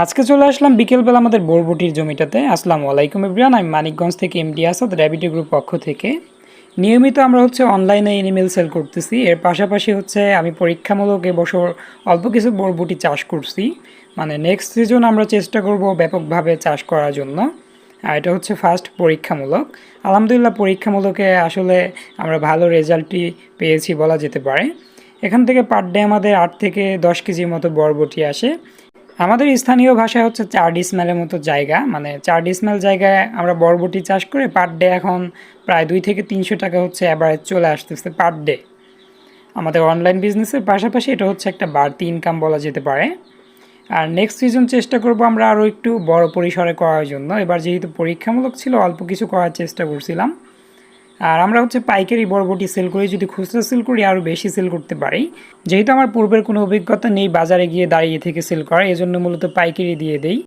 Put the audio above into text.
আজকে চলে আসলাম বিকেলবেলা আমাদের বরবটির জমিটাতে। আসসালামু আলাইকুম এভরিওয়ান, আমি মানিকগঞ্জ থেকে এমডি আসাদ, র্যাবিটি গ্রুপ পক্ষ থেকে। নিয়মিত আমরা অনলাইনে এনিমেল সেল করতেছি। এর পাশাপাশি আমি পরীক্ষামূলক এবছর অল্প কিছু বরবটি চাষ করছি। মানে নেক্সট সিজন আমরা চেষ্টা করব ব্যাপকভাবে চাষ করার জন্য। আর এটা ফার্স্ট পরীক্ষামূলক। আলহামদুলিল্লাহ পরীক্ষামূলকে আসলে আমরা ভালো রেজাল্টই পেয়েছি বলা যেতে পারে। এখান থেকে পার ডে আমাদের 8 থেকে 10 কেজির মতো বরবটি আসে। আমাদের স্থানীয় ভাষায় 4 ডিসমেলের মতো জায়গা, মানে 4 ডিসমেল জায়গায় আমরা বরবটি চাষ করে পার ডে এখন প্রায় 2 থেকে 300 টাকা অ্যাভারেজ চলে আসতেছে পার ডে। আমাদের অনলাইন বিজনেসের পাশাপাশি এটা একটা বাড়তি ইনকাম বলা যেতে পারে। আর নেক্সট সিজন চেষ্টা করব আমরা আরও একটু বড় পরিসরে করার জন্য। এবার যেহেতু পরীক্ষামূলক ছিল, অল্প কিছু করার চেষ্টা করছিলাম। আর আমরা পাইকারি বরবটি সেল করি, যদি খুচরা সেল করি আরও বেশি সেল করতে পারি। যেহেতু আমার পূর্বের কোনো অভিজ্ঞতা নেই বাজারে গিয়ে দাঁড়িয়ে থেকে সেল করা, এজন্য মূলত পাইকারি দিয়ে দেই।